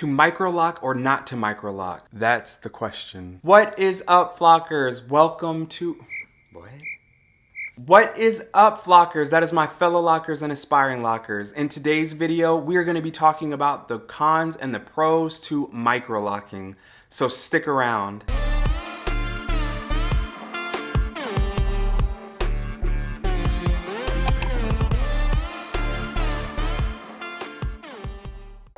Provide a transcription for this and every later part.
To microlock or not to microlock? That's the question. What is up, Flockers? Welcome to... What is up, Flockers? That is my fellow lockers and aspiring lockers. In today's video, we are going to be talking about the cons and the pros to microlocking. So stick around.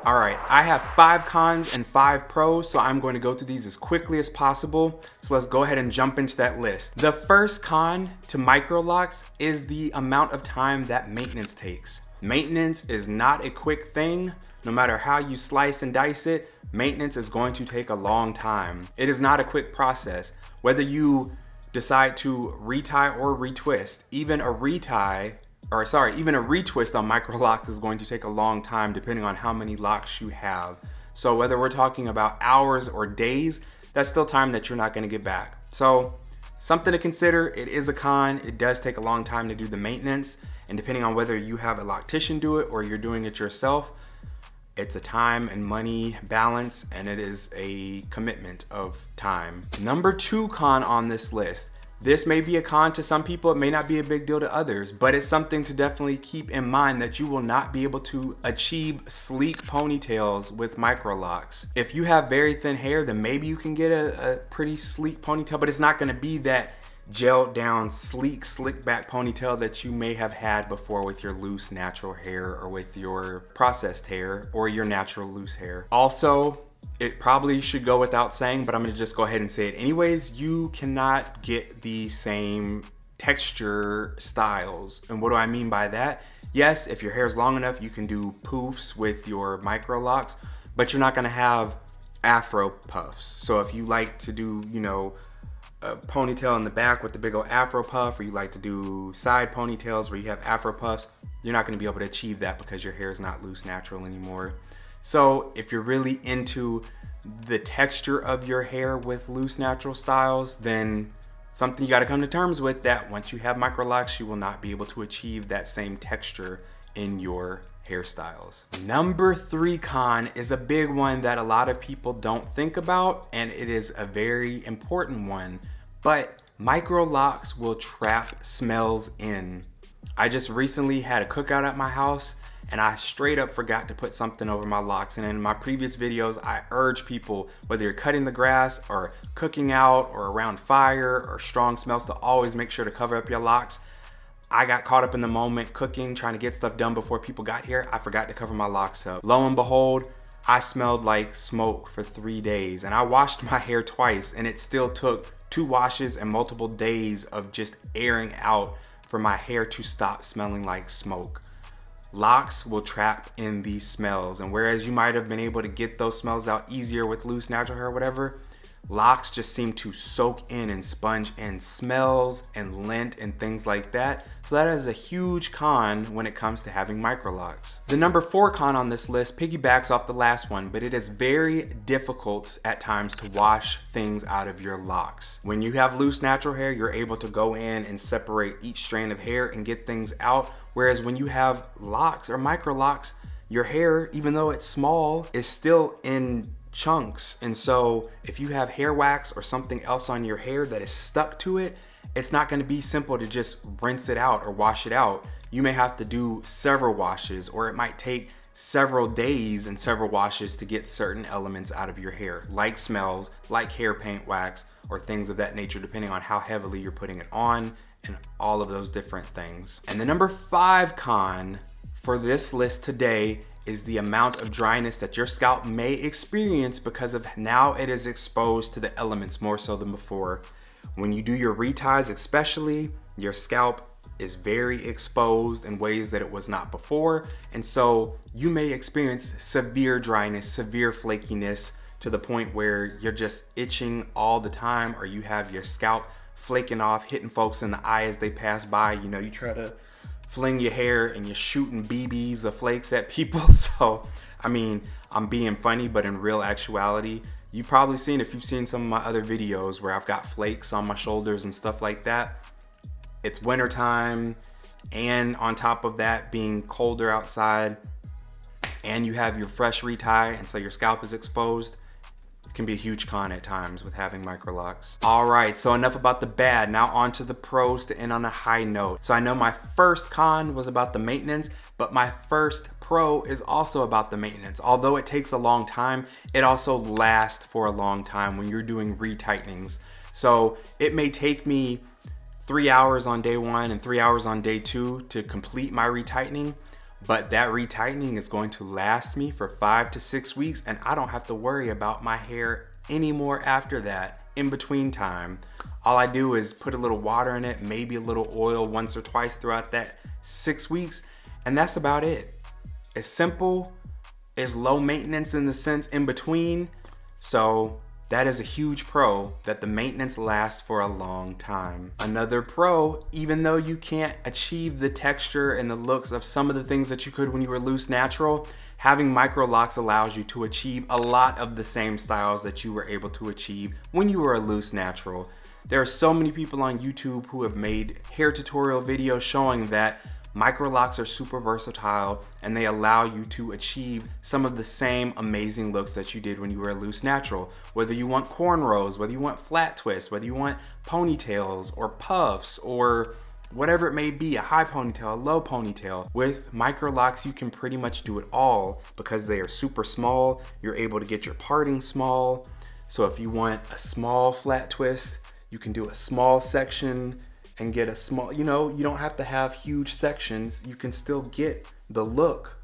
All right, I have 5 cons and 5 pros, so I'm going to go through these as quickly as possible. So let's go ahead and jump into that list. The first con to microlocks is the amount of time that maintenance takes. Maintenance is not a quick thing. No matter how you slice and dice it, maintenance is going to take a long time. It is not a quick process. Whether you decide to retie or retwist, even a retwist on microlocks is going to take a long time depending on how many locks you have. So whether we're talking about hours or days, that's still time that you're not going to get back. So something to consider. It is a con. It does take a long time to do the maintenance, and depending on whether you have a loctician do it or you're doing it yourself, it's a time and money balance, and it is a commitment of time. Number 2 con on this list. This may be a con to some people, it may not be a big deal to others, but it's something to definitely keep in mind that you will not be able to achieve sleek ponytails with microlocks. If you have very thin hair, then maybe you can get a pretty sleek ponytail, but it's not gonna be that gelled down, sleek, slick back ponytail that you may have had before with your loose natural hair or with your processed hair or your natural loose hair. Also, it probably should go without saying, but I'm gonna just go ahead and say it anyways. You cannot get the same texture styles. And what do I mean by that? Yes, if your hair is long enough, you can do poofs with your microlocks, but you're not gonna have afro puffs. So if you like to do, a ponytail in the back with the big old afro puff, or you like to do side ponytails where you have afro puffs, you're not gonna be able to achieve that because your hair is not loose natural anymore. So if you're really into the texture of your hair with loose natural styles, then something you got to come to terms with, that once you have microlocks, you will not be able to achieve that same texture in your hairstyles. Number 3 con is a big one that a lot of people don't think about, and it is a very important one, but microlocks will trap smells in. I just recently had a cookout at my house, and I straight up forgot to put something over my locks. And in my previous videos, I urge people, whether you're cutting the grass or cooking out or around fire or strong smells, to always make sure to cover up your locks. I got caught up in the moment cooking, trying to get stuff done before people got here. I forgot to cover my locks up. Lo and behold, I smelled like smoke for 3 days, and I washed my hair twice, and it still took 2 washes and multiple days of just airing out for my hair to stop smelling like smoke. Locks will trap in these smells, and whereas you might have been able to get those smells out easier with loose natural hair or whatever, locks just seem to soak in and sponge in smells and lint and things like that. So that is a huge con when it comes to having microlocks. The number 4 con on this list piggybacks off the last one, but it is very difficult at times to wash things out of your locks. When you have loose natural hair, you're able to go in and separate each strand of hair and get things out. Whereas when you have locks or microlocks, your hair, even though it's small, is still in chunks. And so if you have hair wax or something else on your hair that is stuck to it, it's not going to be simple to just rinse it out or wash it out. You may have to do several washes, or it might take several days and several washes to get certain elements out of your hair, like smells, like hair paint wax, or things of that nature, depending on how heavily you're putting it on and all of those different things. And the number 5 con for this list today is the amount of dryness that your scalp may experience because of now it is exposed to the elements more so than before. When you do your reties especially, your scalp is very exposed in ways that it was not before. And so you may experience severe dryness, severe flakiness, to the point where you're just itching all the time, or you have your scalp flaking off, hitting folks in the eye as they pass by. You try to fling your hair and you're shooting BBs of flakes at people. So, I mean, I'm being funny, but in real actuality, you've probably seen, if you've seen some of my other videos where I've got flakes on my shoulders and stuff like that, it's wintertime, and on top of that being colder outside, and you have your fresh retie and so your scalp is exposed, it can be a huge con at times with having Microlocs. All right, so enough about the bad. Now on to the pros to end on a high note. So I know my first con was about the maintenance, but my first pro is also about the maintenance. Although it takes a long time, it also lasts for a long time when you're doing retightenings. So it may take me 3 hours on day 1 and 3 hours on day 2 to complete my retightening, but that retightening is going to last me for 5 to 6 weeks, and I don't have to worry about my hair anymore after that in between time. All I do is put a little water in it, maybe a little oil once or twice throughout that 6 weeks, and that's about it. It's simple, it's low maintenance in the sense in between, so that is a huge pro, that the maintenance lasts for a long time. Another pro, even though you can't achieve the texture and the looks of some of the things that you could when you were loose natural, having Microlocs allows you to achieve a lot of the same styles that you were able to achieve when you were a loose natural. There are so many people on YouTube who have made hair tutorial videos showing that Microlocs are super versatile and they allow you to achieve some of the same amazing looks that you did when you were a loose natural. Whether you want cornrows, whether you want flat twists, whether you want ponytails or puffs or whatever it may be, a high ponytail, a low ponytail. With Microlocs, you can pretty much do it all because they are super small. You're able to get your parting small. So if you want a small flat twist, you can do a small section and get a small, you don't have to have huge sections. You can still get the look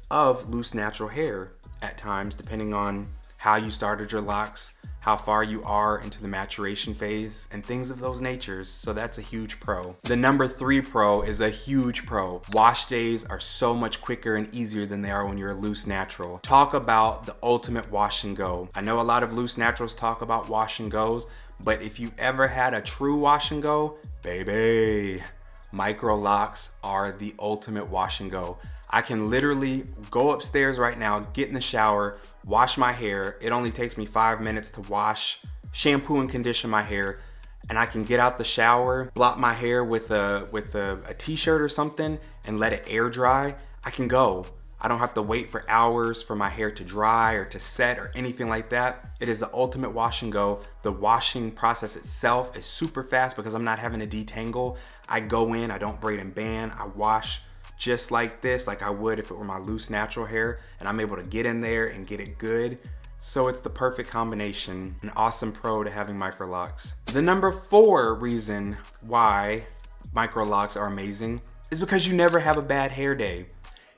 of loose natural hair at times, depending on how you started your locks, how far you are into the maturation phase, and things of those natures. So that's a huge pro. The number 3 pro is a huge pro. Wash days are so much quicker and easier than they are when you're a loose natural. Talk about the ultimate wash and go. I know a lot of loose naturals talk about wash and goes, but if you've ever had a true wash and go, baby, Microlocs are the ultimate wash and go. I can literally go upstairs right now, get in the shower, wash my hair. It only takes me 5 minutes to wash, shampoo and condition my hair, and I can get out the shower, blot my hair with a t-shirt or something and let it air dry. I can go. I don't have to wait for hours for my hair to dry or to set or anything like that. It is the ultimate wash and go. The washing process itself is super fast because I'm not having to detangle. I go in, I don't braid and band, I wash just like this, like I would if it were my loose natural hair, and I'm able to get in there and get it good. So it's the perfect combination, an awesome pro to having Microlocs. The number 4 reason why Microlocs are amazing is because you never have a bad hair day.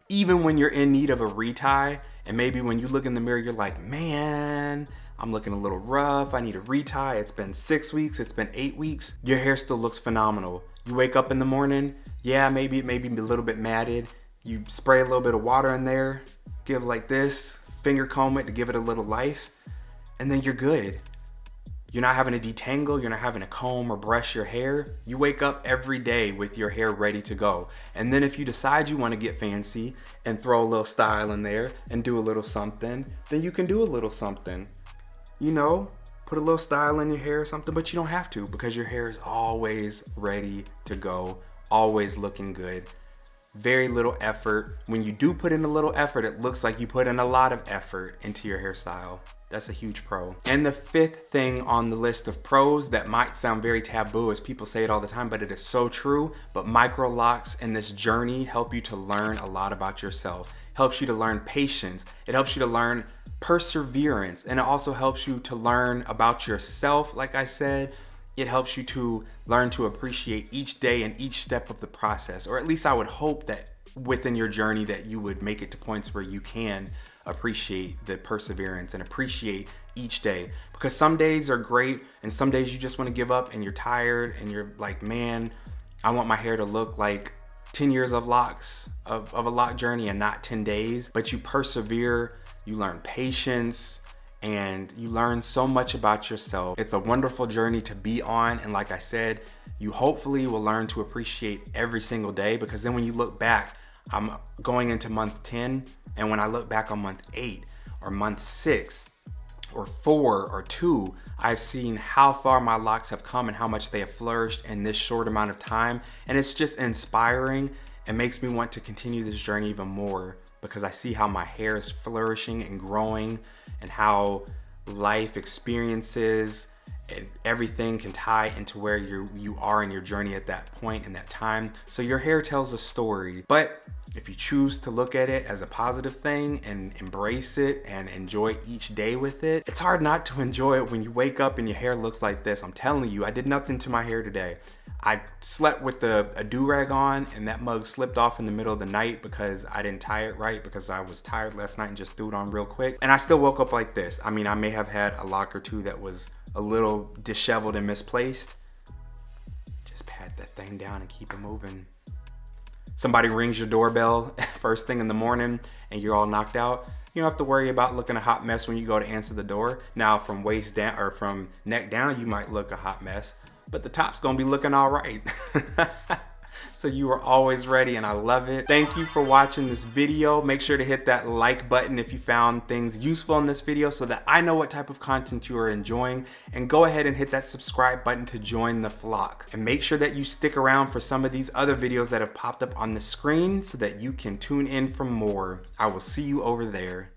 Even when you're in need of a retie, and maybe when you look in the mirror, you're like, man, I'm looking a little rough, I need a retie, it's been 6 weeks, it's been 8 weeks, your hair still looks phenomenal. You wake up in the morning, yeah, maybe it may be a little bit matted, you spray a little bit of water in there, give it like this, finger comb it to give it a little life, and then you're good. You're not having to detangle, you're not having to comb or brush your hair. You wake up every day with your hair ready to go. And then if you decide you want to get fancy and throw a little style in there and do a little something, then you can do a little something. Put a little style in your hair or something, but you don't have to because your hair is always ready to go, always looking good. Very little effort. When you do put in a little effort, it looks like you put in a lot of effort into your hairstyle. That's a huge pro. And the 5th thing on the list of pros that might sound very taboo, as people say it all the time, but it is so true. But Microlocs in this journey help you to learn a lot about yourself. Helps you to learn patience. It helps you to learn perseverance. And it also helps you to learn about yourself, like I said. It helps you to learn to appreciate each day and each step of the process. Or at least I would hope that within your journey that you would make it to points where you can appreciate the perseverance and appreciate each day. Because some days are great and some days you just want to give up and you're tired and you're like, man, I want my hair to look like 10 years of locks, of a lock journey and not 10 days. But you persevere, you learn patience, and you learn so much about yourself. It's a wonderful journey to be on. And like I said, you hopefully will learn to appreciate every single day, because then when you look back, I'm going into month 10. And when I look back on month 8 or month 6 or 4 or 2, I've seen how far my locks have come and how much they have flourished in this short amount of time. And it's just inspiring and makes me want to continue this journey even more, because I see how my hair is flourishing and growing, and how life experiences and everything can tie into where you are in your journey at that point in that time. So your hair tells a story. But if you choose to look at it as a positive thing and embrace it and enjoy each day with it, it's hard not to enjoy it when you wake up and your hair looks like this. I'm telling you, I did nothing to my hair today. I slept with a do-rag on, and that mug slipped off in the middle of the night because I didn't tie it right, because I was tired last night and just threw it on real quick. And I still woke up like this. I mean, I may have had a lock or two that was a little disheveled and misplaced. Just pat that thing down and keep it moving. Somebody rings your doorbell first thing in the morning and you're all knocked out. You don't have to worry about looking a hot mess when you go to answer the door. Now from waist down or from neck down, you might look a hot mess, but the top's gonna be looking all right. So you are always ready, and I love it. Thank you for watching this video. Make sure to hit that like button if you found things useful in this video so that I know what type of content you are enjoying. And go ahead and hit that subscribe button to join the flock. And make sure that you stick around for some of these other videos that have popped up on the screen so that you can tune in for more. I will see you over there.